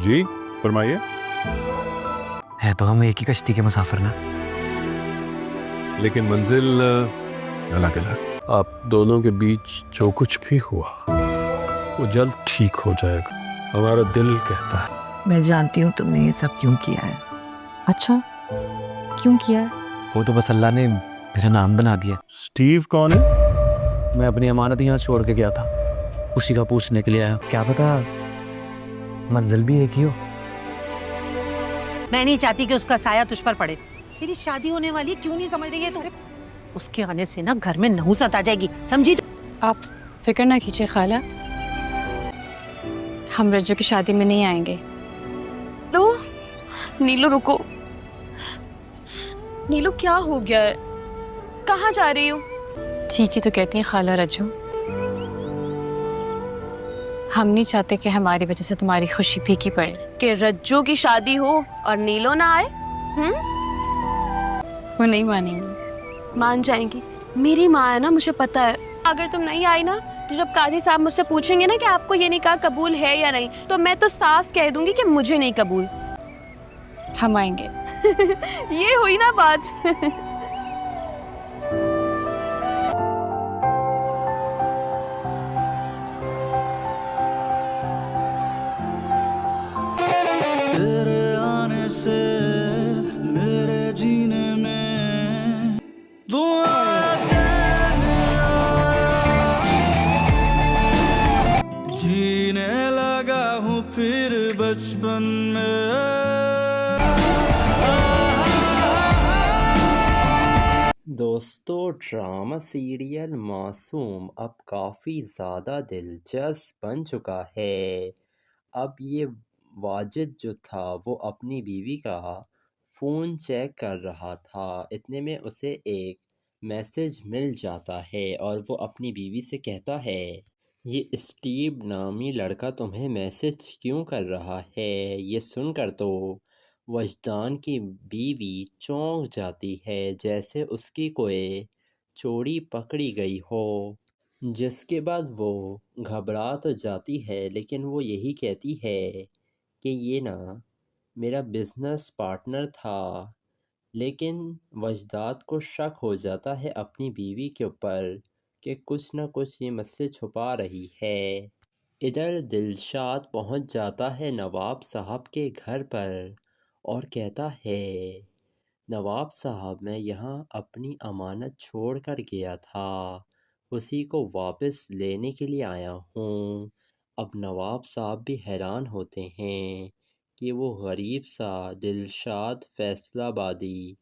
جی فرمائیے. ہے تو ہم ایک ہی کشتی کے مسافر نا. لیکن منزل الگ الگ. آپ دونوں کے بیچ جو کچھ بھی ہوا وہ جلد ٹھیک ہو جائے گا، ہمارا دل کہتا ہے. میں جانتی ہوں تم نے یہ سب کیوں کیا ہے. اچھا کیوں کیا ہے؟ وہ تو بس اللہ نے میرا نام بنا دیا. اسٹیو کون ہے؟ میں اپنی امانت یہاں چھوڑ کے گیا تھا، اسی کا پوچھنے کے لیے آیا. کیا پتا منزل بھی ایک ہی ہو. میں نہیں چاہتی کہ اس کا سایہ تجھ پر پڑے. تیری شادی ہونے والی کیوں نہیں سمجھ رہی ہے تو؟ اس کے آنے سے نا گھر میں نحوست آ جائے گی، سمجھی؟ آپ فکر نہ کیجیے خالہ، ہم رجو کی شادی میں نہیں آئیں گے. نیلو رکو. نیلو کیا ہو گیا ہے؟ کہاں جا رہی ہو؟ ٹھیک ہی تو کہتی ہیں خالہ رجو، ہم نہیں چاہتے کہ ہماری وجہ سے تمہاری خوشی پھیکی پڑے. کہ رجو کی شادی ہو اور نیلو نہ آئے؟ وہ نہیں مانیں گی. مان جائیں گی. میری ماں ہے نا، مجھے پتا ہے. اگر تم نہیں آئی نا تو جب قاضی صاحب مجھ سے پوچھیں گے نا کہ آپ کو یہ نکاح قبول ہے یا نہیں، تو میں تو صاف کہہ دوں گی کہ مجھے نہیں قبول. ہم آئیں گے. یہ ہوئی نا بات. تیرے آنے سے میرے جینے میں دعا چین آیا، جینے لگا ہوں پھر بچپن میں. دوستو ڈرامہ سیریل معصوم اب کافی زیادہ دلچسپ بن چکا ہے. اب یہ واجد جو تھا وہ اپنی بیوی کا فون چیک کر رہا تھا، اتنے میں اسے ایک میسج مل جاتا ہے اور وہ اپنی بیوی سے کہتا ہے یہ اسٹیو نامی لڑکا تمہیں میسج کیوں کر رہا ہے. یہ سن کر تو وجدان کی بیوی چونک جاتی ہے جیسے اس کی کوئی چوری پکڑی گئی ہو، جس کے بعد وہ گھبرا تو جاتی ہے لیکن وہ یہی کہتی ہے کہ یہ نا میرا بزنس پارٹنر تھا. لیکن وجدات کو شک ہو جاتا ہے اپنی بیوی کے اوپر کہ کچھ نہ کچھ یہ مسئلے چھپا رہی ہے. ادھر دلشاد پہنچ جاتا ہے نواب صاحب کے گھر پر اور کہتا ہے نواب صاحب میں یہاں اپنی امانت چھوڑ کر گیا تھا، اسی کو واپس لینے کے لیے آیا ہوں. اب نواب صاحب بھی حیران ہوتے ہیں کہ وہ غریب سا دلشاد فیصلہ آبادی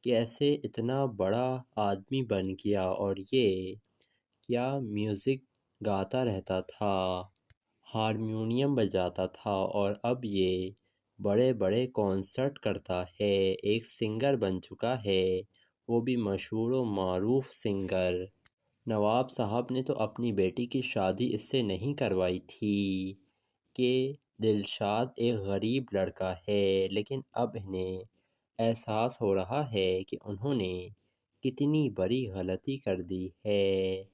کیسے اتنا بڑا آدمی بن گیا، اور یہ کیا میوزک گاتا رہتا تھا، ہارمونیم بجاتا تھا، اور اب یہ بڑے بڑے کانسرٹ کرتا ہے، ایک سنگر بن چکا ہے، وہ بھی مشہور و معروف سنگر. نواب صاحب نے تو اپنی بیٹی کی شادی اس سے نہیں کروائی تھی کہ دلشاد ایک غریب لڑکا ہے، لیکن اب انہیں احساس ہو رہا ہے کہ انہوں نے کتنی بڑی غلطی کر دی ہے.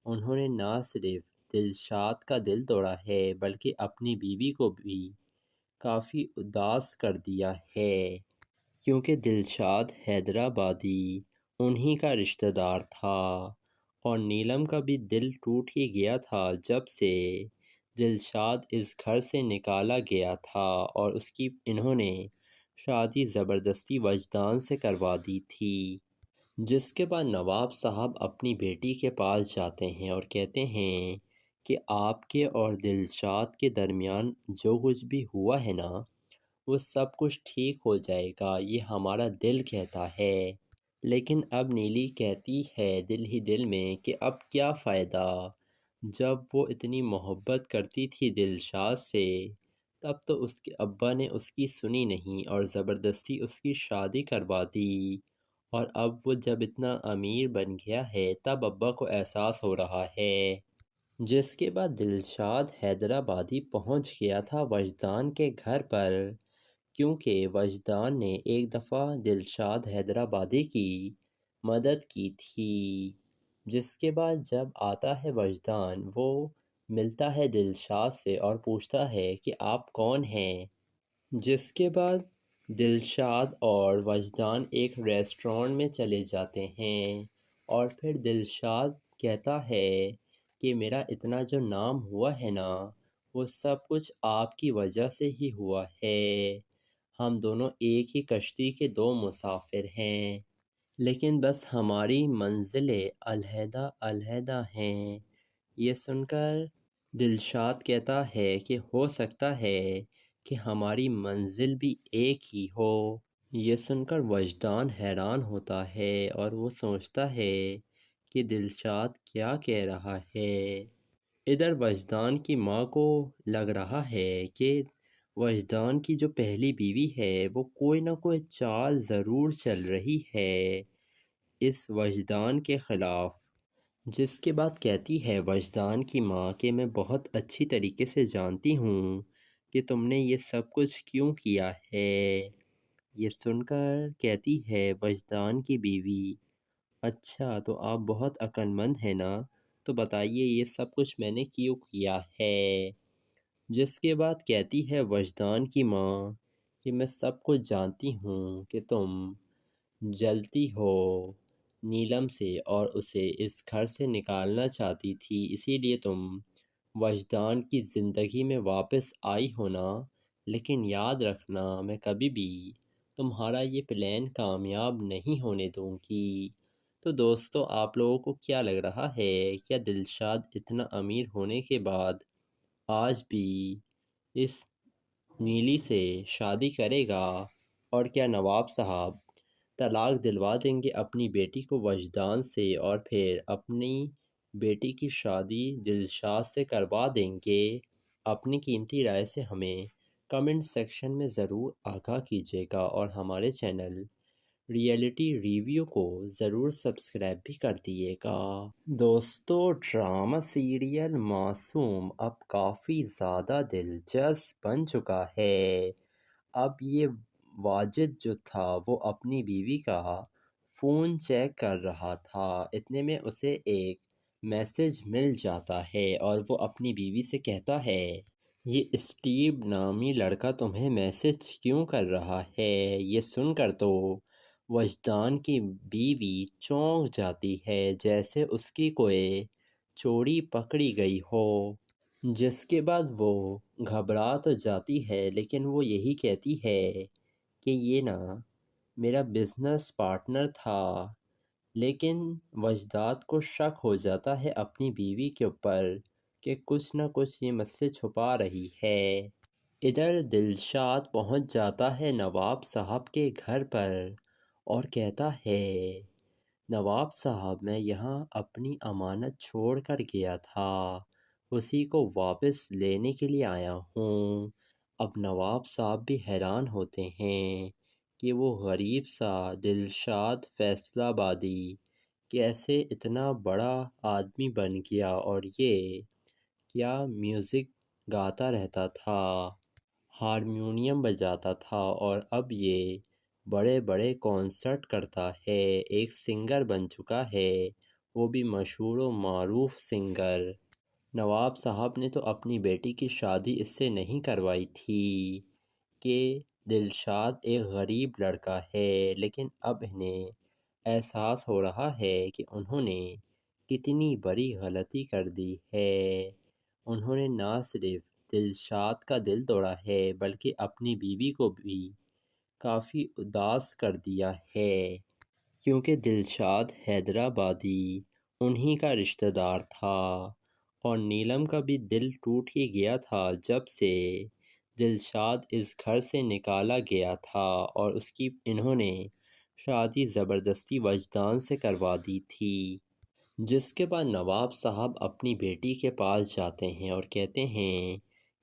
انہوں نے نہ صرف دلشاد کا دل توڑا ہے بلکہ اپنی بیوی کو بھی کافی اداس کر دیا ہے، کیونکہ دلشاد حیدرآبادی انہی کا رشتہ دار تھا، اور نیلم کا بھی دل ٹوٹ ہی گیا تھا جب سے دلشاد اس گھر سے نکالا گیا تھا اور اس کی انہوں نے شادی زبردستی وجدان سے کروا دی تھی. جس کے بعد نواب صاحب اپنی بیٹی کے پاس جاتے ہیں اور کہتے ہیں کہ آپ کے اور دلشاد کے درمیان جو کچھ بھی ہوا ہے نا وہ سب کچھ ٹھیک ہو جائے گا، یہ ہمارا دل کہتا ہے. لیکن اب نیلی کہتی ہے دل ہی دل میں کہ اب کیا فائدہ، جب وہ اتنی محبت کرتی تھی دلشاد سے تب تو اس کے ابا نے اس کی سنی نہیں اور زبردستی اس کی شادی کروا دی، اور اب وہ جب اتنا امیر بن گیا ہے تب ابا کو احساس ہو رہا ہے. جس کے بعد دلشاد حیدرآبادی پہنچ گیا تھا وجدان کے گھر پر، کیونکہ وجدان نے ایک دفعہ دلشاد حیدرآبادی کی مدد کی تھی. جس کے بعد جب آتا ہے وجدان وہ ملتا ہے دلشاد سے اور پوچھتا ہے کہ آپ کون ہیں. جس کے بعد دلشاد اور وجدان ایک ریسٹورانٹ میں چلے جاتے ہیں اور پھر دلشاد کہتا ہے کہ میرا اتنا جو نام ہوا ہے نا وہ سب کچھ آپ کی وجہ سے ہی ہوا ہے۔ ہم دونوں ایک ہی کشتی کے دو مسافر ہیں، لیکن بس ہماری منزلیں علیحدہ علیحدہ ہیں۔ یہ سن کر دلشاد کہتا ہے کہ ہو سکتا ہے کہ ہماری منزل بھی ایک ہی ہو۔ یہ سن کر وجدان حیران ہوتا ہے اور وہ سوچتا ہے کہ دلشاد کیا کہہ رہا ہے۔ ادھر وجدان کی ماں کو لگ رہا ہے کہ وجدان کی جو پہلی بیوی ہے وہ کوئی نہ کوئی چال ضرور چل رہی ہے اس وجدان کے خلاف، جس کے بعد کہتی ہے وجدان کی ماں کہ میں بہت اچھی طریقے سے جانتی ہوں کہ تم نے یہ سب کچھ کیوں کیا ہے۔ یہ سن کر کہتی ہے وجدان کی بیوی، اچھا تو آپ بہت عقل مند ہیں نا، تو بتائیے یہ سب کچھ میں نے کیوں کیا ہے۔ جس کے بعد کہتی ہے وجدان کی ماں کہ میں سب کچھ جانتی ہوں کہ تم جلتی ہو نیلم سے اور اسے اس گھر سے نکالنا چاہتی تھی، اسی لیے تم وجدان کی زندگی میں واپس آئی ہونا، لیکن یاد رکھنا میں کبھی بھی تمہارا یہ پلان کامیاب نہیں ہونے دوں گی۔ تو دوستو آپ لوگوں کو کیا لگ رہا ہے، کیا دلشاد اتنا امیر ہونے کے بعد آج بھی اس نیلی سے شادی کرے گا، اور کیا نواب صاحب طلاق دلوا دیں گے اپنی بیٹی کو وجدان سے اور پھر اپنی بیٹی کی شادی دلشاد سے کروا دیں گے؟ اپنی قیمتی رائے سے ہمیں کمنٹ سیکشن میں ضرور آگاہ کیجیے گا اور ہمارے چینل ریئلٹی ریویو کو ضرور سبسکرائب بھی کر دیے گا۔ دوستو ڈرامہ سیریل معصوم اب کافی زیادہ دلچسپ بن چکا ہے۔ اب یہ واجد جو تھا وہ اپنی بیوی کا فون چیک کر رہا تھا، اتنے میں اسے ایک میسج مل جاتا ہے اور وہ اپنی بیوی سے کہتا ہے یہ اسٹیو نامی لڑکا تمہیں میسج کیوں کر رہا ہے۔ یہ سن کر تو وجدان کی بیوی چونک جاتی ہے جیسے اس کی کوئی چوری پکڑی گئی ہو، جس کے بعد وہ گھبرا تو جاتی ہے لیکن وہ یہی کہتی ہے کہ یہ نا میرا بزنس پارٹنر تھا، لیکن وجدان کو شک ہو جاتا ہے اپنی بیوی کے اوپر کہ کچھ نہ کچھ یہ مجھ سے چھپا رہی ہے۔ ادھر دلشاد پہنچ جاتا ہے نواب صاحب کے گھر پر اور کہتا ہے نواب صاحب میں یہاں اپنی امانت چھوڑ کر گیا تھا، اسی کو واپس لینے کے لیے آیا ہوں۔ اب نواب صاحب بھی حیران ہوتے ہیں کہ وہ غریب سا دلشاد فیصلہ آبادی کیسے اتنا بڑا آدمی بن گیا، اور یہ کیا میوزک گاتا رہتا تھا، ہارمونیم بجاتا تھا، اور اب یہ بڑے بڑے کانسرٹ کرتا ہے، ایک سنگر بن چکا ہے، وہ بھی مشہور و معروف سنگر۔ نواب صاحب نے تو اپنی بیٹی کی شادی اس سے نہیں کروائی تھی کہ دلشاد ایک غریب لڑکا ہے، لیکن اب انہیں احساس ہو رہا ہے کہ انہوں نے کتنی بڑی غلطی کر دی ہے۔ انہوں نے نہ صرف دلشاد کا دل توڑا ہے بلکہ اپنی بیوی کو بھی کافی اداس کر دیا ہے، کیونکہ دلشاد حیدرآبادی انہی کا رشتہ دار تھا، اور نیلم کا بھی دل ٹوٹ ہی گیا تھا جب سے دلشاد اس گھر سے نکالا گیا تھا اور اس کی انہوں نے شادی زبردستی وجدان سے کروا دی تھی۔ جس کے بعد نواب صاحب اپنی بیٹی کے پاس جاتے ہیں اور کہتے ہیں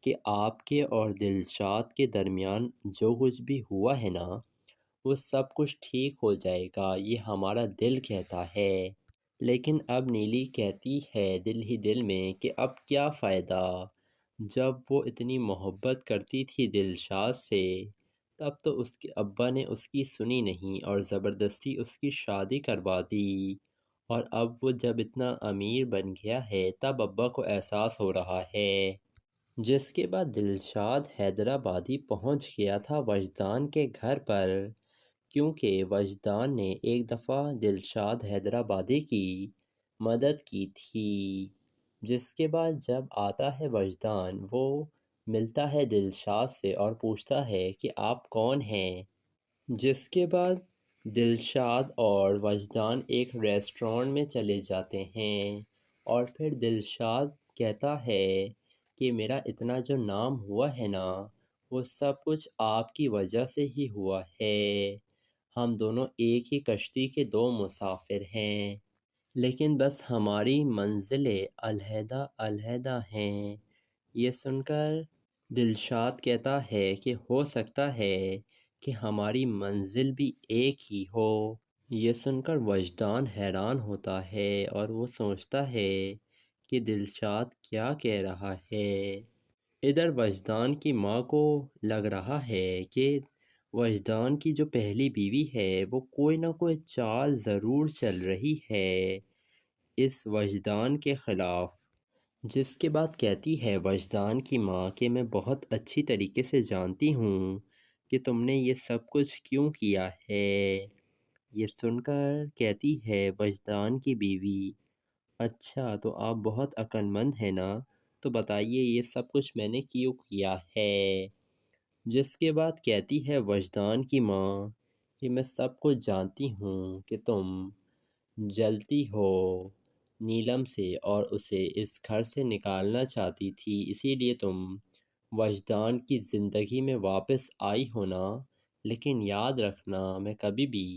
کہ آپ کے اور دلشاد کے درمیان جو کچھ بھی ہوا ہے نا وہ سب کچھ ٹھیک ہو جائے گا، یہ ہمارا دل کہتا ہے۔ لیکن اب نیلی کہتی ہے دل ہی دل میں کہ اب کیا فائدہ، جب وہ اتنی محبت کرتی تھی دلشاد سے تب تو اس کے ابا نے اس کی سنی نہیں اور زبردستی اس کی شادی کروا دی، اور اب وہ جب اتنا امیر بن گیا ہے تب ابا کو احساس ہو رہا ہے جس کے بعد دلشاد حیدرآبادی پہنچ گیا تھا وجدان کے گھر پر، کیونکہ وجدان نے ایک دفعہ دلشاد حیدرآبادی کی مدد کی تھی۔ جس کے بعد جب آتا ہے وجدان، وہ ملتا ہے دلشاد سے اور پوچھتا ہے کہ آپ کون ہیں۔ جس کے بعد دلشاد اور وجدان ایک ریسٹورانٹ میں چلے جاتے ہیں، اور پھر دلشاد کہتا ہے کہ میرا اتنا جو نام ہوا ہے نا، وہ سب کچھ آپ کی وجہ سے ہی ہوا ہے۔ ہم دونوں ایک ہی کشتی کے دو مسافر ہیں، لیکن بس ہماری منزلیں علیحدہ علیحدہ ہیں۔ یہ سن کر دلشاد کہتا ہے کہ ہو سکتا ہے کہ ہماری منزل بھی ایک ہی ہو۔ یہ سن کر وجدان حیران ہوتا ہے اور وہ سوچتا ہے کہ دلشاد کیا کہہ رہا ہے۔ ادھر وجدان کی ماں کو لگ رہا ہے کہ وجدان کی جو پہلی بیوی ہے وہ کوئی نہ کوئی چال ضرور چل رہی ہے اس وجدان کے خلاف۔ جس کے بعد کہتی ہے وجدان کی ماں کہ میں بہت اچھی طریقے سے جانتی ہوں کہ تم نے یہ سب کچھ کیوں کیا ہے۔ یہ سن کر کہتی ہے وجدان کی بیوی، اچھا تو آپ بہت عقل مند ہیں نا، تو بتائیے یہ سب کچھ میں نے کیوں کیا ہے۔ جس کے بعد کہتی ہے وجدان کی ماں کہ میں سب کچھ جانتی ہوں کہ تم جلتی ہو نیلم سے اور اسے اس گھر سے نکالنا چاہتی تھی، اسی لیے تم وجدان کی زندگی میں واپس آئی ہو نا، لیکن یاد رکھنا میں کبھی بھی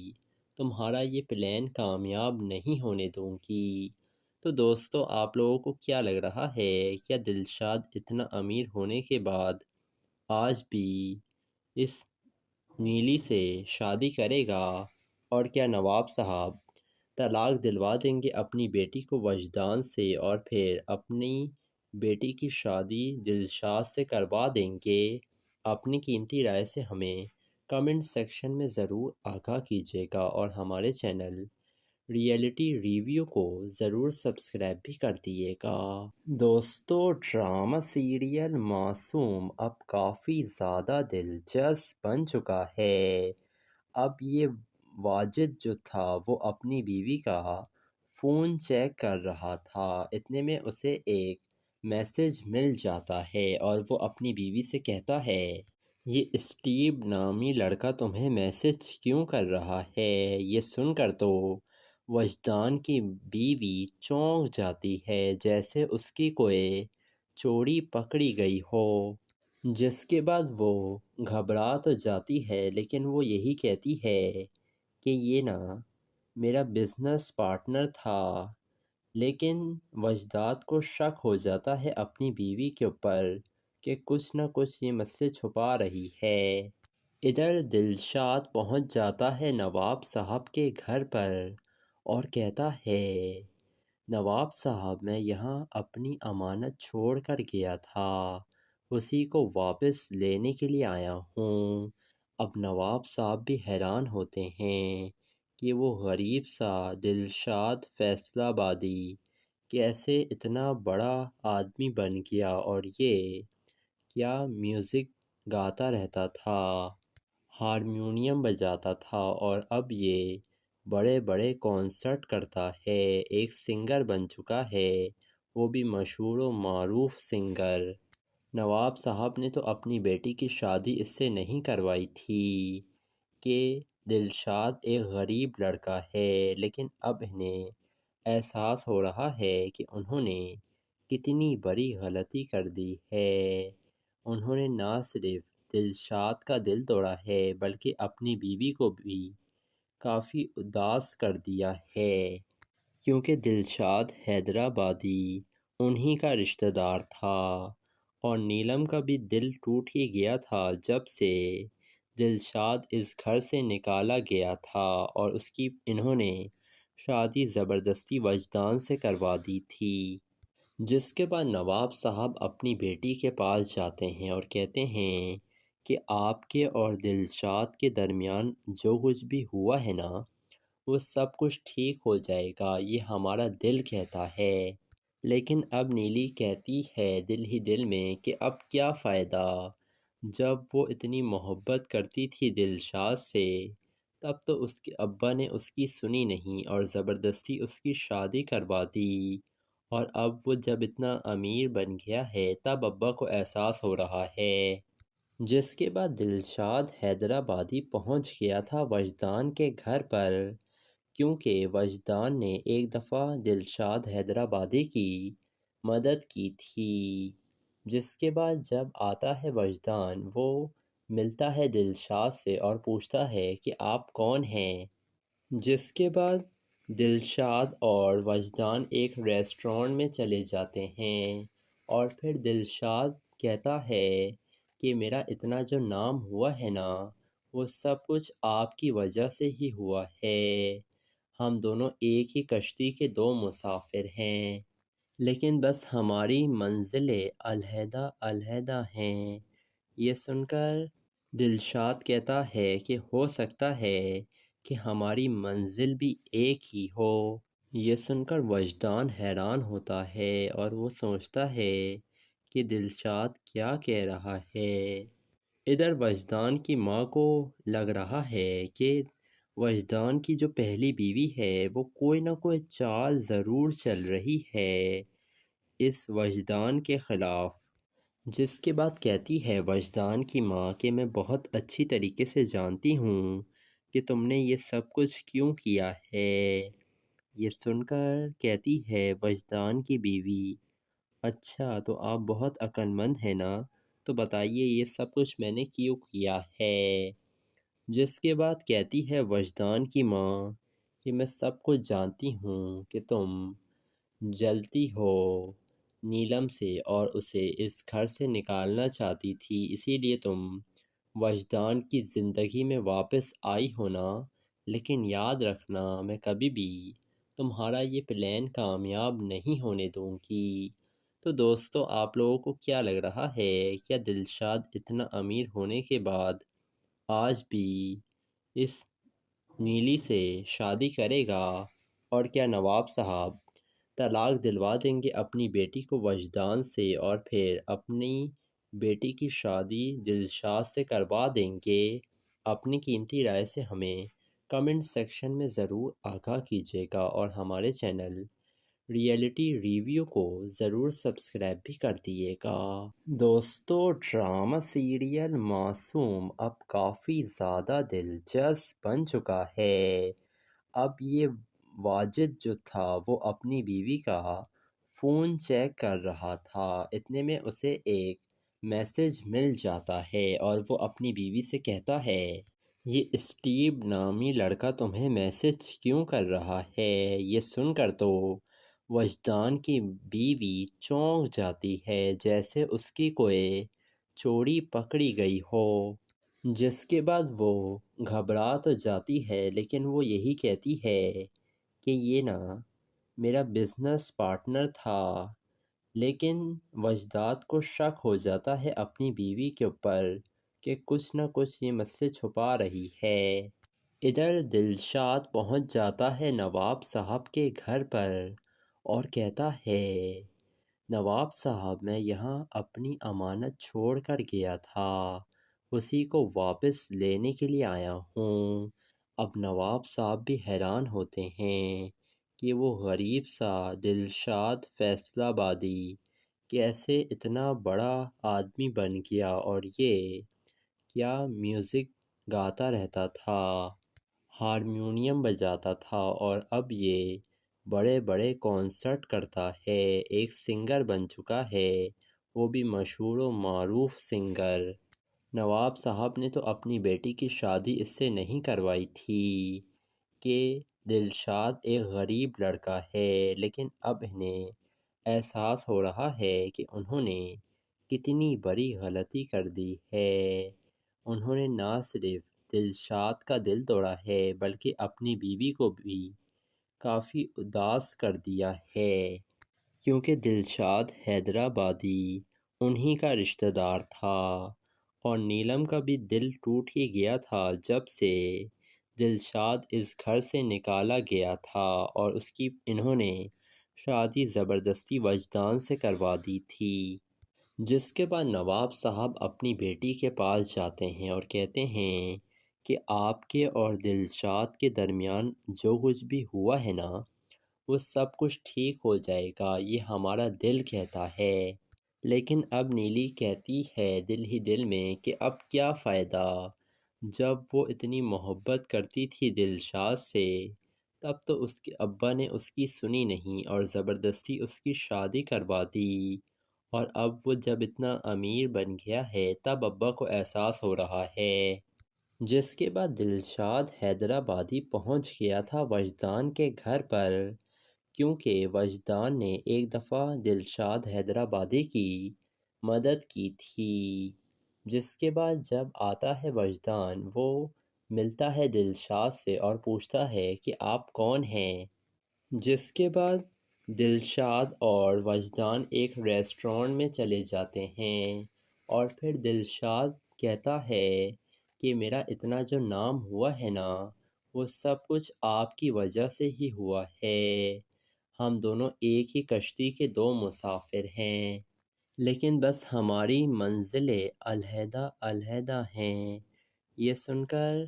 تمہارا یہ پلان کامیاب نہیں ہونے دوں گی۔ تو دوستو، آپ لوگوں کو کیا لگ رہا ہے، کیا دلشاد اتنا امیر ہونے کے بعد آج بھی اس نیلی سے شادی کرے گا؟ اور کیا نواب صاحب طلاق دلوا دیں گے اپنی بیٹی کو وجدان سے اور پھر اپنی بیٹی کی شادی دلشاد سے کروا دیں گے؟ اپنی قیمتی رائے سے ہمیں کمنٹ سیکشن میں ضرور آگاہ کیجیے گا، اور ہمارے چینل ریئلٹی ریویو کو ضرور سبسکرائب بھی کر دیے گا۔ دوستو، ڈرامہ سیریل معصوم اب کافی زیادہ دلچسپ بن چکا ہے۔ اب یہ واجد جو تھا وہ اپنی بیوی کا فون چیک کر رہا تھا، اتنے میں اسے ایک میسج مل جاتا ہے اور وہ اپنی بیوی سے کہتا ہے، یہ اسٹیو نامی لڑکا تمہیں میسج کیوں کر رہا ہے؟ یہ سن کر تو وجدان کی بیوی چونک جاتی ہے جیسے اس کی کوئی چوری پکڑی گئی ہو۔ جس کے بعد وہ گھبرا تو جاتی ہے، لیکن وہ یہی کہتی ہے کہ یہ نا میرا بزنس پارٹنر تھا۔ لیکن وجدان کو شک ہو جاتا ہے اپنی بیوی کے اوپر کہ کچھ نہ کچھ یہ مجھ سے چھپا رہی ہے۔ ادھر دلشاد پہنچ جاتا ہے نواب صاحب کے گھر پر اور کہتا ہے، نواب صاحب میں یہاں اپنی امانت چھوڑ کر گیا تھا، اسی کو واپس لینے کے لیے آیا ہوں۔ اب نواب صاحب بھی حیران ہوتے ہیں کہ وہ غریب سا دلشاد فیصل آبادی کیسے اتنا بڑا آدمی بن گیا، اور یہ کیا میوزک گاتا رہتا تھا، ہارمونیم بجاتا تھا، اور اب یہ بڑے بڑے کانسرٹ کرتا ہے، ایک سنگر بن چکا ہے، وہ بھی مشہور و معروف سنگر۔ نواب صاحب نے تو اپنی بیٹی کی شادی اس سے نہیں کروائی تھی کہ دلشاد ایک غریب لڑکا ہے، لیکن اب انہیں احساس ہو رہا ہے کہ انہوں نے کتنی بڑی غلطی کر دی ہے۔ انہوں نے نہ صرف دلشاد کا دل توڑا ہے بلکہ اپنی بیوی کو بھی کافی اداس کر دیا ہے، کیونکہ دلشاد حیدرآبادی انہی کا رشتہ دار تھا، اور نیلم کا بھی دل ٹوٹ ہی گیا تھا جب سے دلشاد اس گھر سے نکالا گیا تھا، اور اس کی انہوں نے شادی زبردستی وجدان سے کروا دی تھی۔ جس کے بعد نواب صاحب اپنی بیٹی کے پاس جاتے ہیں اور کہتے ہیں کہ آپ کے اور دلشاد کے درمیان جو کچھ بھی ہوا ہے نا، وہ سب کچھ ٹھیک ہو جائے گا، یہ ہمارا دل کہتا ہے۔ لیکن اب نیلی کہتی ہے دل ہی دل میں کہ اب کیا فائدہ، جب وہ اتنی محبت کرتی تھی دلشاد سے تب تو اس کے ابا نے اس کی سنی نہیں اور زبردستی اس کی شادی کروا دی، اور اب وہ جب اتنا امیر بن گیا ہے تب ابا کو احساس ہو رہا ہے۔ جس کے بعد دلشاد حیدرآبادی پہنچ گیا تھا وجدان کے گھر پر، کیونکہ وجدان نے ایک دفعہ دلشاد حیدرآبادی کی مدد کی تھی۔ جس کے بعد جب آتا ہے وجدان، وہ ملتا ہے دلشاد سے اور پوچھتا ہے کہ آپ کون ہیں۔ جس کے بعد دلشاد اور وجدان ایک ریسٹورانٹ میں چلے جاتے ہیں، اور پھر دلشاد کہتا ہے کہ میرا اتنا جو نام ہوا ہے نا وہ سب کچھ آپ کی وجہ سے ہی ہوا ہے، ہم دونوں ایک ہی کشتی کے دو مسافر ہیں، لیکن بس ہماری منزلیں علیحدہ علیحدہ ہیں۔ یہ سن کر دلشاد کہتا ہے کہ ہو سکتا ہے کہ ہماری منزل بھی ایک ہی ہو۔ یہ سن کر وجدان حیران ہوتا ہے اور وہ سوچتا ہے کہ دلشاد کیا کہہ رہا ہے۔ ادھر وجدان کی ماں کو لگ رہا ہے کہ وجدان کی جو پہلی بیوی ہے وہ کوئی نہ کوئی چال ضرور چل رہی ہے اس وجدان کے خلاف۔ جس کے بعد کہتی ہے وجدان کی ماں کہ میں بہت اچھی طریقے سے جانتی ہوں کہ تم نے یہ سب کچھ کیوں کیا ہے۔ یہ سن کر کہتی ہے وجدان کی بیوی، اچھا تو آپ بہت عقل مند ہیں نا، تو بتائیے یہ سب کچھ میں نے کیوں کیا ہے۔ جس کے بعد کہتی ہے وجدان کی ماں کہ میں سب کچھ جانتی ہوں کہ تم جلتی ہو نیلم سے اور اسے اس گھر سے نکالنا چاہتی تھی، اسی لیے تم وجدان کی زندگی میں واپس آئی ہونا، لیکن یاد رکھنا میں کبھی بھی تمہارا یہ پلان کامیاب نہیں ہونے دوں گی۔ تو دوستو آپ لوگوں کو کیا لگ رہا ہے، کیا دلشاد اتنا امیر ہونے کے بعد آج بھی اس نیلی سے شادی کرے گا، اور کیا نواب صاحب طلاق دلوا دیں گے اپنی بیٹی کو وجدان سے اور پھر اپنی بیٹی کی شادی دلشاد سے کروا دیں گے؟ اپنی قیمتی رائے سے ہمیں کمنٹ سیکشن میں ضرور آگاہ کیجیے گا، اور ہمارے چینل ریئلٹی ریویو کو ضرور سبسکرائب بھی کر دیے گا۔ دوستو ڈرامہ سیریل معصوم اب کافی زیادہ دلچسپ بن چکا ہے۔ اب یہ واجد جو تھا وہ اپنی بیوی کا فون چیک کر رہا تھا، اتنے میں اسے ایک میسج مل جاتا ہے اور وہ اپنی بیوی سے کہتا ہے یہ اسٹیو نامی لڑکا تمہیں میسج کیوں کر رہا ہے۔ یہ سن کر تو وجدان کی بیوی چونک جاتی ہے جیسے اس کی کوئی چوری پکڑی گئی ہو۔ جس کے بعد وہ گھبرا تو جاتی ہے لیکن وہ یہی کہتی ہے کہ یہ نا میرا بزنس پارٹنر تھا، لیکن وجدان کو شک ہو جاتا ہے اپنی بیوی کے اوپر کہ کچھ نہ کچھ یہ مجھ سے چھپا رہی ہے۔ ادھر دلشاد پہنچ جاتا ہے نواب صاحب کے گھر پر اور کہتا ہے نواب صاحب میں یہاں اپنی امانت چھوڑ کر گیا تھا، اسی کو واپس لینے کے لیے آیا ہوں۔ اب نواب صاحب بھی حیران ہوتے ہیں کہ وہ غریب سا دلشاد فیصل آبادی کیسے اتنا بڑا آدمی بن گیا، اور یہ کیا میوزک گاتا رہتا تھا، ہارمونیم بجاتا تھا، اور اب یہ بڑے بڑے کانسرٹ کرتا ہے، ایک سنگر بن چکا ہے، وہ بھی مشہور و معروف سنگر۔ نواب صاحب نے تو اپنی بیٹی کی شادی اس سے نہیں کروائی تھی کہ دلشاد ایک غریب لڑکا ہے، لیکن اب انہیں احساس ہو رہا ہے کہ انہوں نے کتنی بڑی غلطی کر دی ہے۔ انہوں نے نہ صرف دلشاد کا دل توڑا ہے بلکہ اپنی بیوی کو بھی کافی اداس کر دیا ہے، کیونکہ دلشاد حیدرآبادی انہی کا رشتہ دار تھا، اور نیلم کا بھی دل ٹوٹ ہی گیا تھا جب سے دلشاد اس گھر سے نکالا گیا تھا، اور اس کی انہوں نے شادی زبردستی وجدان سے کروا دی تھی۔ جس کے بعد نواب صاحب اپنی بیٹی کے پاس جاتے ہیں اور کہتے ہیں کہ آپ کے اور دلشاد کے درمیان جو کچھ بھی ہوا ہے نا، وہ سب کچھ ٹھیک ہو جائے گا، یہ ہمارا دل کہتا ہے۔ لیکن اب نیلی کہتی ہے دل ہی دل میں کہ اب کیا فائدہ، جب وہ اتنی محبت کرتی تھی دلشاد سے، تب تو اس کے ابا نے اس کی سنی نہیں اور زبردستی اس کی شادی کروا دی، اور اب وہ جب اتنا امیر بن گیا ہے تب ابا کو احساس ہو رہا ہے۔ جس کے بعد دلشاد حیدرآبادی پہنچ گیا تھا وجدان کے گھر پر، کیونکہ وجدان نے ایک دفعہ دلشاد حیدرآبادی کی مدد کی تھی۔ جس کے بعد جب آتا ہے وجدان، وہ ملتا ہے دلشاد سے اور پوچھتا ہے کہ آپ کون ہیں۔ جس کے بعد دلشاد اور وجدان ایک ریسٹورانٹ میں چلے جاتے ہیں، اور پھر دلشاد کہتا ہے کہ میرا اتنا جو نام ہوا ہے نا، وہ سب کچھ آپ کی وجہ سے ہی ہوا ہے۔ ہم دونوں ایک ہی کشتی کے دو مسافر ہیں، لیکن بس ہماری منزلیں علیحدہ علیحدہ ہیں۔ یہ سن کر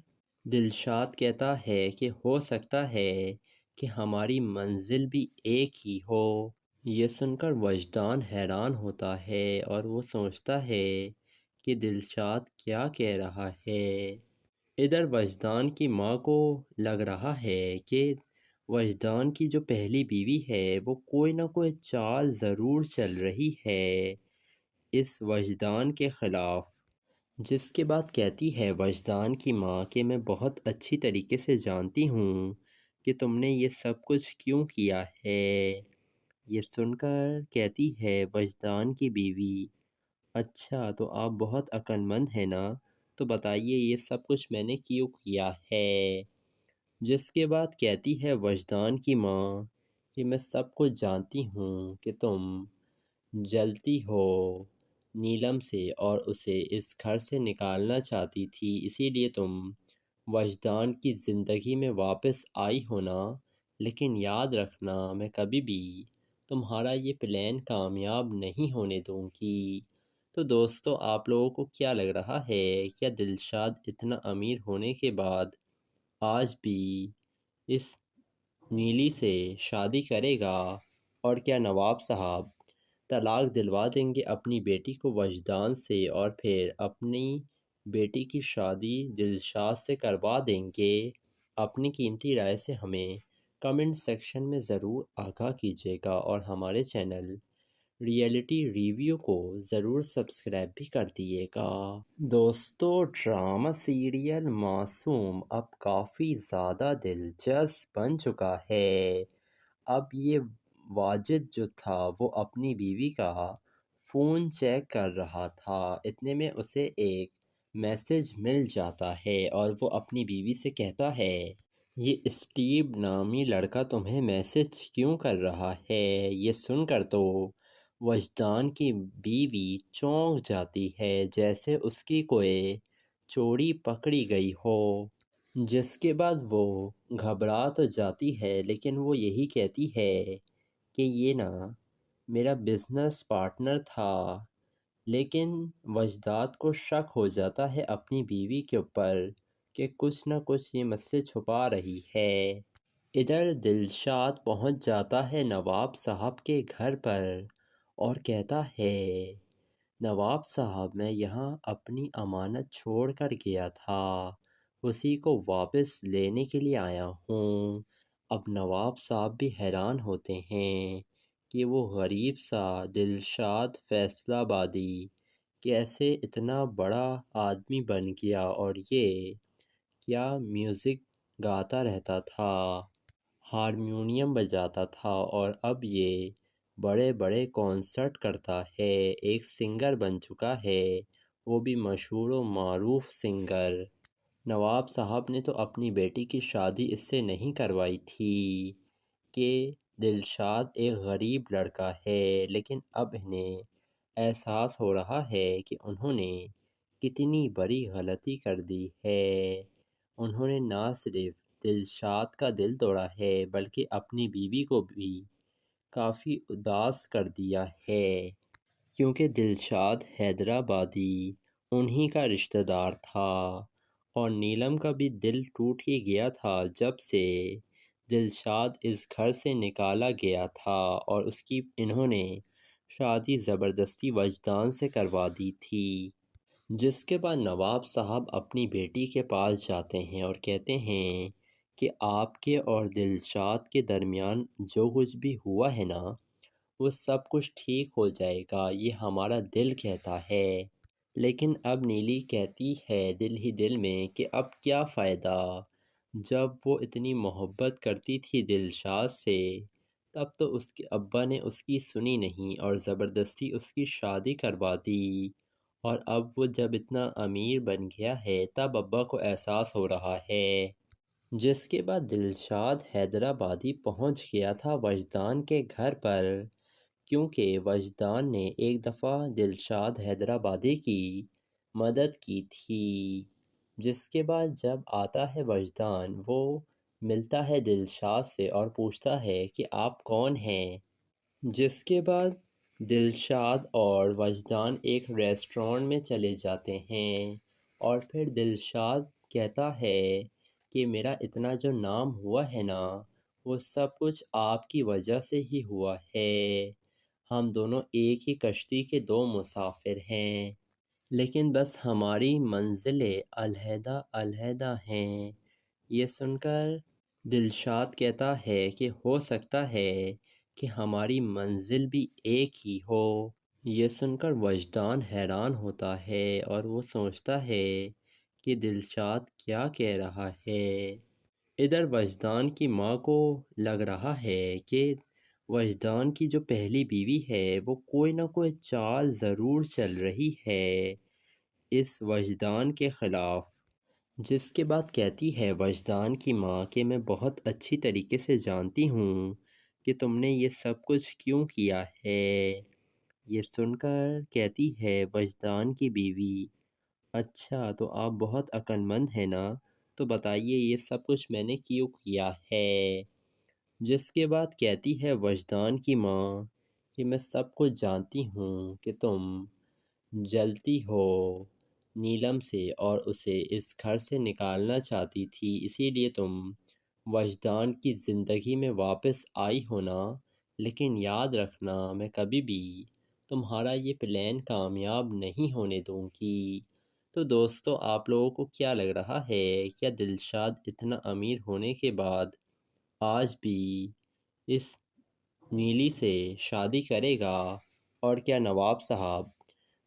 دلشاد کہتا ہے کہ ہو سکتا ہے کہ ہماری منزل بھی ایک ہی ہو۔ یہ سن کر وجدان حیران ہوتا ہے اور وہ سوچتا ہے کہ دلشاد کیا کہہ رہا ہے۔ ادھر وجدان کی ماں کو لگ رہا ہے کہ وجدان کی جو پہلی بیوی ہے وہ کوئی نہ کوئی چال ضرور چل رہی ہے اس وجدان کے خلاف۔ جس کے بعد کہتی ہے وجدان کی ماں کہ میں بہت اچھی طریقے سے جانتی ہوں کہ تم نے یہ سب کچھ کیوں کیا ہے۔ یہ سن کر کہتی ہے وجدان کی بیوی، اچھا تو آپ بہت عقل مند ہیں نا، تو بتائیے یہ سب کچھ میں نے کیوں کیا ہے۔ جس کے بعد کہتی ہے وجدان کی ماں کہ میں سب کچھ جانتی ہوں کہ تم جلتی ہو نیلم سے اور اسے اس گھر سے نکالنا چاہتی تھی، اسی لیے تم وجدان کی زندگی میں واپس آئی ہونا، لیکن یاد رکھنا میں کبھی بھی تمہارا یہ پلان کامیاب نہیں ہونے دوں گی۔ تو دوستو، آپ لوگوں کو کیا لگ رہا ہے، کیا دلشاد اتنا امیر ہونے کے بعد آج بھی اس نیلی سے شادی کرے گا، اور کیا نواب صاحب طلاق دلوا دیں گے اپنی بیٹی کو وجدان سے اور پھر اپنی بیٹی کی شادی دلشاد سے کروا دیں گے؟ اپنی قیمتی رائے سے ہمیں کمنٹ سیکشن میں ضرور آگاہ کیجیے گا، اور ہمارے چینل ریئلٹی ریویو کو ضرور سبسکرائب بھی کر دیے گا۔ دوستو، ڈرامہ سیریل معصوم اب کافی زیادہ دلچسپ بن چکا ہے۔ اب یہ واجد جو تھا وہ اپنی بیوی کا فون چیک کر رہا تھا، اتنے میں اسے ایک میسج مل جاتا ہے اور وہ اپنی بیوی سے کہتا ہے، یہ اسٹیو نامی لڑکا تمہیں میسج کیوں کر رہا ہے؟ یہ سن کر تو وجدان کی بیوی چونک جاتی ہے جیسے اس کی کوئی چوری پکڑی گئی ہو۔ جس کے بعد وہ گھبرا تو جاتی ہے، لیکن وہ یہی کہتی ہے کہ یہ نا میرا بزنس پارٹنر تھا۔ لیکن وجدان کو شک ہو جاتا ہے اپنی بیوی کے اوپر کہ کچھ نہ کچھ یہ مجھ سے چھپا رہی ہے۔ ادھر دلشاد پہنچ جاتا ہے نواب صاحب کے گھر پر اور کہتا ہے، نواب صاحب میں یہاں اپنی امانت چھوڑ کر گیا تھا، اسی کو واپس لینے کے لیے آیا ہوں۔ اب نواب صاحب بھی حیران ہوتے ہیں کہ وہ غریب سا دلشاد فیصلہ آبادی کیسے اتنا بڑا آدمی بن گیا، اور یہ کیا میوزک گاتا رہتا تھا، ہارمونیم بجاتا تھا، اور اب یہ بڑے بڑے کانسرٹ کرتا ہے، ایک سنگر بن چکا ہے، وہ بھی مشہور و معروف سنگر۔ نواب صاحب نے تو اپنی بیٹی کی شادی اس سے نہیں کروائی تھی کہ دلشاد ایک غریب لڑکا ہے، لیکن اب انہیں احساس ہو رہا ہے کہ انہوں نے کتنی بڑی غلطی کر دی ہے۔ انہوں نے نہ صرف دلشاد کا دل توڑا ہے بلکہ اپنی بیوی کو بھی کافی اداس کر دیا ہے، کیونکہ دلشاد حیدرآبادی انہی کا رشتہ دار تھا، اور نیلم کا بھی دل ٹوٹ ہی گیا تھا جب سے دلشاد اس گھر سے نکالا گیا تھا اور اس کی انہوں نے شادی زبردستی وجدان سے کروا دی تھی۔ جس کے بعد نواب صاحب اپنی بیٹی کے پاس جاتے ہیں اور کہتے ہیں کہ آپ کے اور دلشاد کے درمیان جو کچھ بھی ہوا ہے نا، وہ سب کچھ ٹھیک ہو جائے گا، یہ ہمارا دل کہتا ہے۔ لیکن اب نیلی کہتی ہے دل ہی دل میں کہ اب کیا فائدہ، جب وہ اتنی محبت کرتی تھی دلشاد سے، تب تو اس کے ابا نے اس کی سنی نہیں اور زبردستی اس کی شادی کروا دی، اور اب وہ جب اتنا امیر بن گیا ہے تب ابا کو احساس ہو رہا ہے۔ جس کے بعد دلشاد حیدرآبادی پہنچ گیا تھا وجدان کے گھر پر، کیونکہ وجدان نے ایک دفعہ دلشاد حیدرآبادی کی مدد کی تھی۔ جس کے بعد جب آتا ہے وجدان، وہ ملتا ہے دلشاد سے اور پوچھتا ہے کہ آپ کون ہیں۔ جس کے بعد دلشاد اور وجدان ایک ریسٹورانٹ میں چلے جاتے ہیں، اور پھر دلشاد کہتا ہے کہ میرا اتنا جو نام ہوا ہے نا، وہ سب کچھ آپ کی وجہ سے ہی ہوا ہے۔ ہم دونوں ایک ہی کشتی کے دو مسافر ہیں، لیکن بس ہماری منزلیں علیحدہ علیحدہ ہیں۔ یہ سن کر دلشاد کہتا ہے کہ ہو سکتا ہے کہ ہماری منزل بھی ایک ہی ہو۔ یہ سن کر وجدان حیران ہوتا ہے اور وہ سوچتا ہے کہ دلشاد کیا کہہ رہا ہے۔ ادھر وجدان کی ماں کو لگ رہا ہے کہ وجدان کی جو پہلی بیوی ہے وہ کوئی نہ کوئی چال ضرور چل رہی ہے اس وجدان کے خلاف۔ جس کے بعد کہتی ہے وجدان کی ماں کہ میں بہت اچھی طریقے سے جانتی ہوں کہ تم نے یہ سب کچھ کیوں کیا ہے۔ یہ سن کر کہتی ہے وجدان کی بیوی، اچھا تو آپ بہت عقل مند ہیں نا، تو بتائیے یہ سب کچھ میں نے کیوں کیا ہے۔ جس کے بعد کہتی ہے وجدان کی ماں کہ میں سب کچھ جانتی ہوں کہ تم جلتی ہو نیلم سے اور اسے اس گھر سے نکالنا چاہتی تھی، اسی لیے تم وجدان کی زندگی میں واپس آئی ہونا، لیکن یاد رکھنا میں کبھی بھی تمہارا یہ پلان کامیاب نہیں ہونے دوں گی۔ تو دوستو، آپ لوگوں کو کیا لگ رہا ہے، کیا دلشاد اتنا امیر ہونے کے بعد آج بھی اس نیلی سے شادی کرے گا، اور کیا نواب صاحب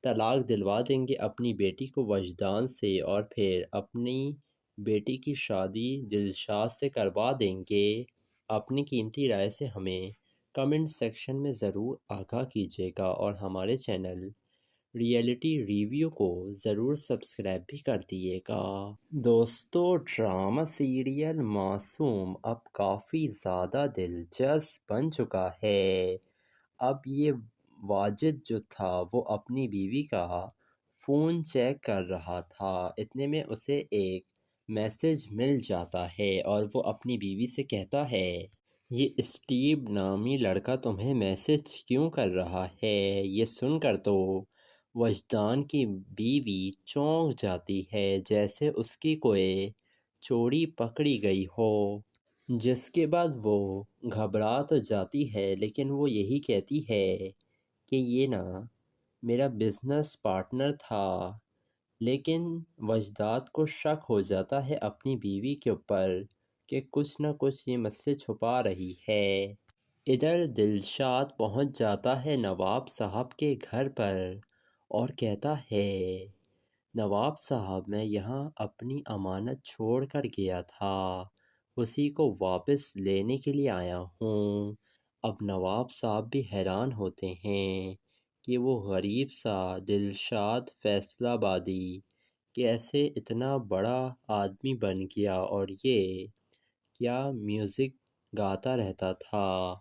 طلاق دلوا دیں گے اپنی بیٹی کو وجدان سے اور پھر اپنی بیٹی کی شادی دلشاد سے کروا دیں گے؟ اپنی قیمتی رائے سے ہمیں کمنٹ سیکشن میں ضرور آگاہ کیجیے گا، اور ہمارے چینل ریئلٹی ریویو کو ضرور سبسکرائب بھی کر دیے گا۔ دوستو، ڈرامہ سیریل معصوم اب کافی زیادہ دلچسپ بن چکا ہے۔ اب یہ واجد جو تھا وہ اپنی بیوی کا فون چیک کر رہا تھا، اتنے میں اسے ایک میسج مل جاتا ہے اور وہ اپنی بیوی سے کہتا ہے، یہ اسٹیو نامی لڑکا تمہیں میسج کیوں کر رہا ہے؟ یہ سن کر تو وجدان کی بیوی چونک جاتی ہے جیسے اس کی کوئی چوری پکڑی گئی ہو۔ جس کے بعد وہ گھبرا تو جاتی ہے، لیکن وہ یہی کہتی ہے کہ یہ نا میرا بزنس پارٹنر تھا۔ لیکن وجدان کو شک ہو جاتا ہے اپنی بیوی کے اوپر کہ کچھ نہ کچھ یہ مجھ سے چھپا رہی ہے۔ ادھر دلشاد پہنچ جاتا ہے نواب صاحب کے گھر پر اور کہتا ہے، نواب صاحب میں یہاں اپنی امانت چھوڑ کر گیا تھا، اسی کو واپس لینے کے لیے آیا ہوں۔ اب نواب صاحب بھی حیران ہوتے ہیں کہ وہ غریب سا دلشاد فیصل آبادی کیسے اتنا بڑا آدمی بن گیا، اور یہ کیا میوزک گاتا رہتا تھا،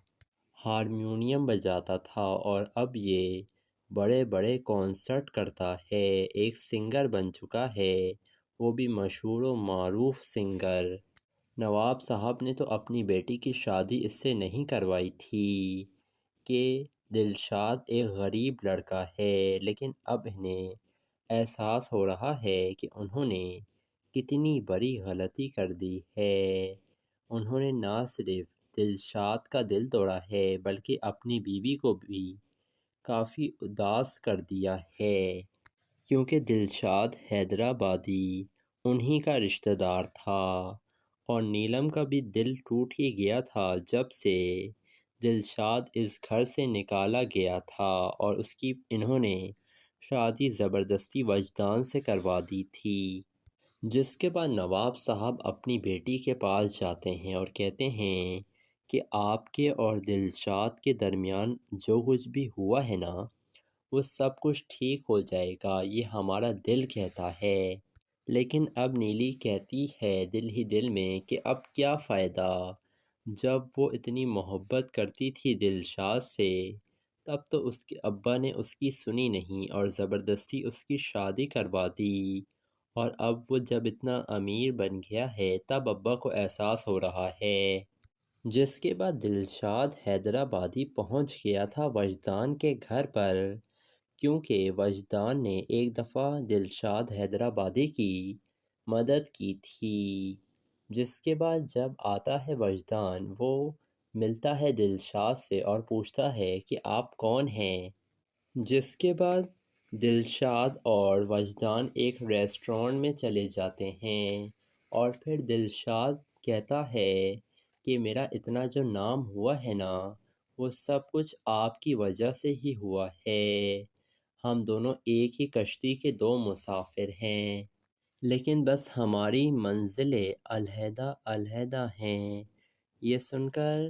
ہارمونیم بجاتا تھا، اور اب یہ بڑے بڑے کانسرٹ کرتا ہے، ایک سنگر بن چکا ہے، وہ بھی مشہور و معروف سنگر۔ نواب صاحب نے تو اپنی بیٹی کی شادی اس سے نہیں کروائی تھی، کہ دلشاد ایک غریب لڑکا ہے، لیکن اب انہیں احساس ہو رہا ہے کہ انہوں نے کتنی بڑی غلطی کر دی ہے۔ انہوں نے نہ صرف دلشاد کا دل توڑا ہے بلکہ اپنی بیوی کو بھی کافی اداس کر دیا ہے، کیونکہ دلشاد حیدرآبادی انہی کا رشتہ دار تھا، اور نیلم کا بھی دل ٹوٹ ہی گیا تھا جب سے دلشاد اس گھر سے نکالا گیا تھا اور اس کی انہوں نے شادی زبردستی وجدان سے کروا دی تھی۔ جس کے بعد نواب صاحب اپنی بیٹی کے پاس جاتے ہیں اور کہتے ہیں کہ آپ کے اور دلشاد کے درمیان جو کچھ بھی ہوا ہے نا، وہ سب کچھ ٹھیک ہو جائے گا، یہ ہمارا دل کہتا ہے۔ لیکن اب نیلی کہتی ہے دل ہی دل میں کہ اب کیا فائدہ، جب وہ اتنی محبت کرتی تھی دلشاد سے تب تو اس کے ابا نے اس کی سنی نہیں اور زبردستی اس کی شادی کروا دی، اور اب وہ جب اتنا امیر بن گیا ہے تب ابا کو احساس ہو رہا ہے۔ جس کے بعد دلشاد حیدرآبادی پہنچ گیا تھا وجدان کے گھر پر، کیونکہ وجدان نے ایک دفعہ دلشاد حیدرآبادی کی مدد کی تھی۔ جس کے بعد جب آتا ہے وجدان، وہ ملتا ہے دلشاد سے اور پوچھتا ہے کہ آپ کون ہیں۔ جس کے بعد دلشاد اور وجدان ایک ریسٹورانٹ میں چلے جاتے ہیں، اور پھر دلشاد کہتا ہے کہ میرا اتنا جو نام ہوا ہے نا، وہ سب کچھ آپ کی وجہ سے ہی ہوا ہے۔ ہم دونوں ایک ہی کشتی کے دو مسافر ہیں، لیکن بس ہماری منزلیں علیحدہ علیحدہ ہیں۔ یہ سن کر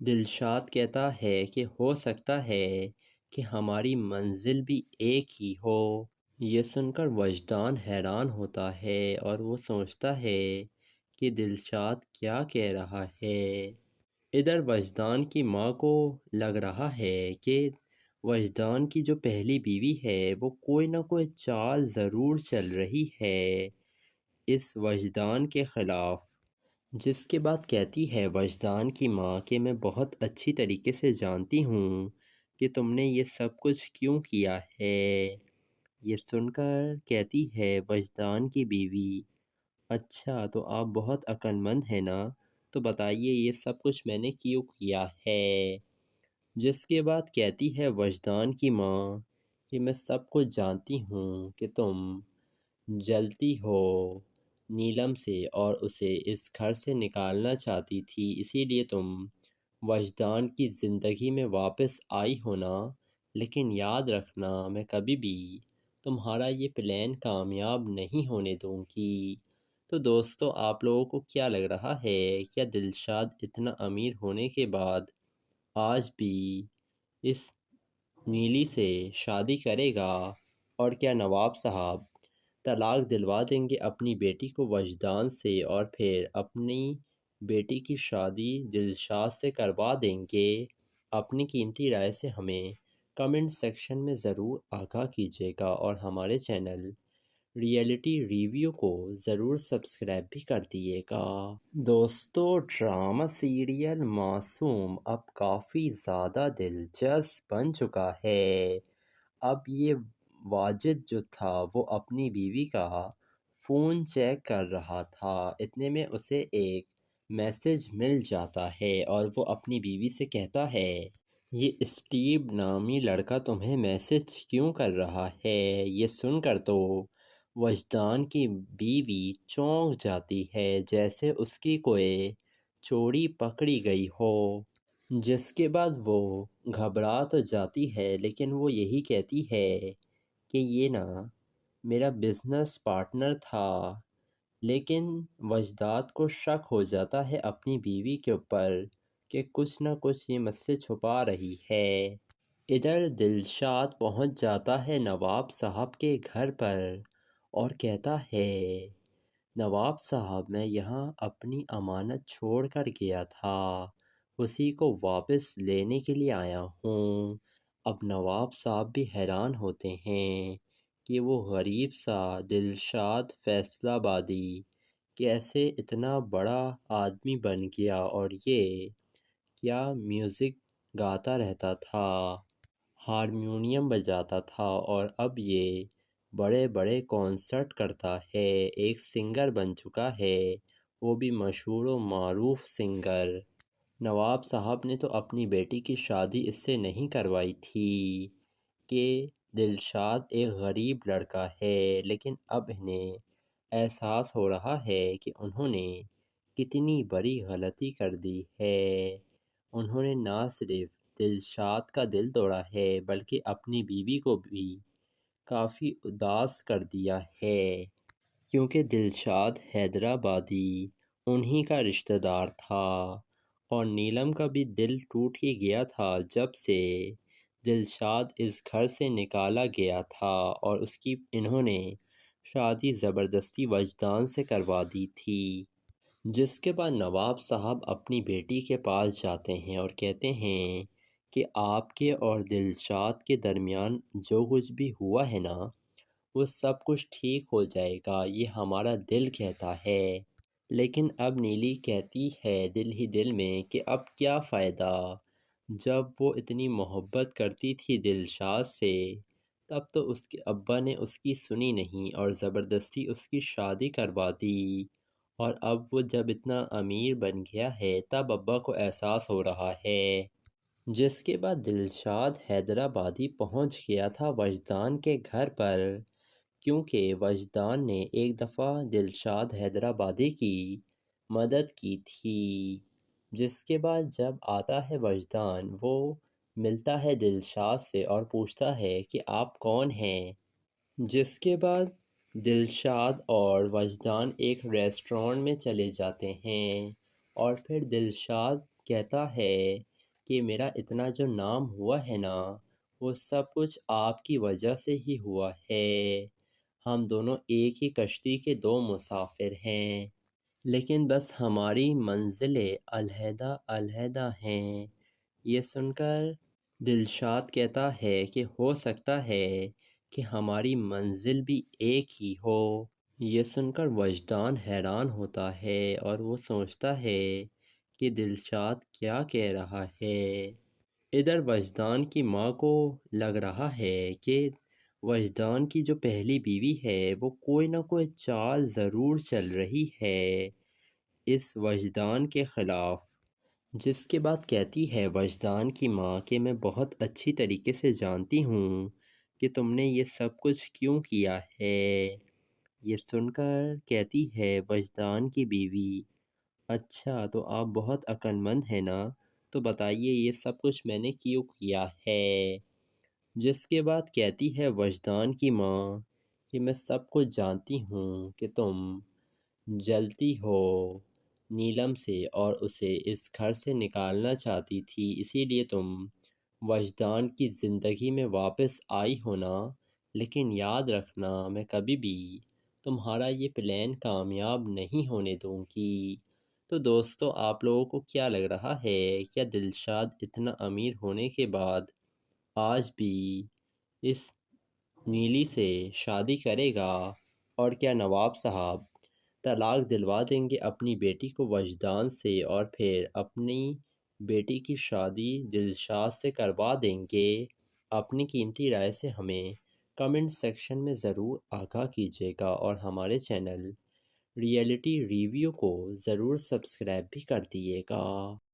دلشاد کہتا ہے کہ ہو سکتا ہے کہ ہماری منزل بھی ایک ہی ہو۔ یہ سن کر وجدان حیران ہوتا ہے اور وہ سوچتا ہے کہ دلشاد کیا کہہ رہا ہے۔ ادھر وجدان کی ماں کو لگ رہا ہے کہ وجدان کی جو پہلی بیوی ہے وہ کوئی نہ کوئی چال ضرور چل رہی ہے اس وجدان کے خلاف۔ جس کے بعد کہتی ہے وجدان کی ماں کہ میں بہت اچھی طریقے سے جانتی ہوں کہ تم نے یہ سب کچھ کیوں کیا ہے۔ یہ سن کر کہتی ہے وجدان کی بیوی، اچھا تو آپ بہت عقل مند ہیں نا، تو بتائیے یہ سب کچھ میں نے کیوں کیا ہے۔ جس کے بعد کہتی ہے وجدان کی ماں کہ میں سب کچھ جانتی ہوں کہ تم جلتی ہو نیلم سے اور اسے اس گھر سے نکالنا چاہتی تھی، اسی لیے تم وجدان کی زندگی میں واپس آئی ہو نا، لیکن یاد رکھنا میں کبھی بھی تمہارا یہ پلان کامیاب نہیں ہونے دوں گی۔ تو دوستو، آپ لوگوں کو کیا لگ رہا ہے، کیا دلشاد اتنا امیر ہونے کے بعد آج بھی اس نیلی سے شادی کرے گا، اور کیا نواب صاحب طلاق دلوا دیں گے اپنی بیٹی کو وجدان سے اور پھر اپنی بیٹی کی شادی دلشاد سے کروا دیں گے؟ اپنی قیمتی رائے سے ہمیں کمنٹ سیکشن میں ضرور آگاہ کیجیے گا، اور ہمارے چینل ریئلٹی ریویو کو ضرور سبسکرائب بھی کر دیے گا۔ دوستو، ڈرامہ سیریل معصوم اب کافی زیادہ دلچسپ بن چکا ہے۔ اب یہ واجد جو تھا وہ اپنی بیوی کا فون چیک کر رہا تھا، اتنے میں اسے ایک میسج مل جاتا ہے اور وہ اپنی بیوی سے کہتا ہے، یہ اسٹیو نامی لڑکا تمہیں میسج کیوں کر رہا ہے؟ یہ سن کر تو وجدان کی بیوی چونک جاتی ہے جیسے اس کی کوئی چوری پکڑی گئی ہو۔ جس کے بعد وہ گھبرا تو جاتی ہے، لیکن وہ یہی کہتی ہے کہ یہ نا میرا بزنس پارٹنر تھا۔ لیکن وجدان کو شک ہو جاتا ہے اپنی بیوی کے اوپر کہ کچھ نہ کچھ یہ مجھ سے چھپا رہی ہے۔ ادھر دلشاد پہنچ جاتا ہے نواب صاحب کے گھر پر اور کہتا ہے، نواب صاحب میں یہاں اپنی امانت چھوڑ کر گیا تھا، اسی کو واپس لینے کے لیے آیا ہوں۔ اب نواب صاحب بھی حیران ہوتے ہیں کہ وہ غریب سا دلشاد فیصل آبادی کیسے اتنا بڑا آدمی بن گیا، اور یہ کیا میوزک گاتا رہتا تھا، ہارمونیم بجاتا تھا اور اب یہ بڑے بڑے کانسرٹ کرتا ہے، ایک سنگر بن چکا ہے، وہ بھی مشہور و معروف سنگر۔ نواب صاحب نے تو اپنی بیٹی کی شادی اس سے نہیں کروائی تھی کہ دلشاد ایک غریب لڑکا ہے، لیکن اب انہیں احساس ہو رہا ہے کہ انہوں نے کتنی بڑی غلطی کر دی ہے۔ انہوں نے نہ صرف دلشاد کا دل توڑا ہے بلکہ اپنی بیوی کو بھی کافی اداس کر دیا ہے، کیونکہ دلشاد حیدرآبادی انہی کا رشتہ دار تھا، اور نیلم کا بھی دل ٹوٹ ہی گیا تھا جب سے دلشاد اس گھر سے نکالا گیا تھا اور اس کی انہوں نے شادی زبردستی وجدان سے کروا دی تھی۔ جس کے بعد نواب صاحب اپنی بیٹی کے پاس جاتے ہیں اور کہتے ہیں کہ آپ کے اور دلشاد کے درمیان جو کچھ بھی ہوا ہے نا، وہ سب کچھ ٹھیک ہو جائے گا، یہ ہمارا دل کہتا ہے۔ لیکن اب نیلی کہتی ہے دل ہی دل میں کہ اب کیا فائدہ، جب وہ اتنی محبت کرتی تھی دلشاد سے تب تو اس کے ابا نے اس کی سنی نہیں اور زبردستی اس کی شادی کروا دی، اور اب وہ جب اتنا امیر بن گیا ہے تب ابا کو احساس ہو رہا ہے۔ جس کے بعد دلشاد حیدرآبادی پہنچ گیا تھا وجدان کے گھر پر، کیونکہ وجدان نے ایک دفعہ دلشاد حیدرآبادی کی مدد کی تھی۔ جس کے بعد جب آتا ہے وجدان، وہ ملتا ہے دلشاد سے اور پوچھتا ہے کہ آپ کون ہیں۔ جس کے بعد دلشاد اور وجدان ایک ریسٹورانٹ میں چلے جاتے ہیں، اور پھر دلشاد کہتا ہے کہ میرا اتنا جو نام ہوا ہے نا، وہ سب کچھ آپ کی وجہ سے ہی ہوا ہے، ہم دونوں ایک ہی کشتی کے دو مسافر ہیں، لیکن بس ہماری منزلیں علیحدہ علیحدہ ہیں۔ یہ سن کر دلشاد کہتا ہے کہ ہو سکتا ہے کہ ہماری منزل بھی ایک ہی ہو۔ یہ سن کر وجدان حیران ہوتا ہے اور وہ سوچتا ہے کہ دلشاد کیا کہہ رہا ہے۔ ادھر وجدان کی ماں کو لگ رہا ہے کہ وجدان کی جو پہلی بیوی ہے وہ کوئی نہ کوئی چال ضرور چل رہی ہے اس وجدان کے خلاف۔ جس کے بعد کہتی ہے وجدان کی ماں کہ میں بہت اچھی طریقے سے جانتی ہوں کہ تم نے یہ سب کچھ کیوں کیا ہے۔ یہ سن کر کہتی ہے وجدان کی بیوی، اچھا تو آپ بہت عقل مند ہیں نا، تو بتائیے یہ سب کچھ میں نے کیوں کیا ہے۔ جس کے بعد کہتی ہے وجدان کی ماں کہ میں سب کچھ جانتی ہوں کہ تم جلتی ہو نیلم سے اور اسے اس گھر سے نکالنا چاہتی تھی، اسی لیے تم وجدان کی زندگی میں واپس آئی ہونا، لیکن یاد رکھنا میں کبھی بھی تمہارا یہ پلان کامیاب نہیں ہونے دوں گی۔ تو دوستو، آپ لوگوں کو کیا لگ رہا ہے، کیا دلشاد اتنا امیر ہونے کے بعد آج بھی اس نیلی سے شادی کرے گا، اور کیا نواب صاحب طلاق دلوا دیں گے اپنی بیٹی کو وجدان سے اور پھر اپنی بیٹی کی شادی دلشاد سے کروا دیں گے؟ اپنی قیمتی رائے سے ہمیں کمنٹ سیکشن میں ضرور آگاہ کیجیے گا، اور ہمارے چینل ریئلٹی ریویو کو ضرور سبسکرائب بھی کر دیے گا۔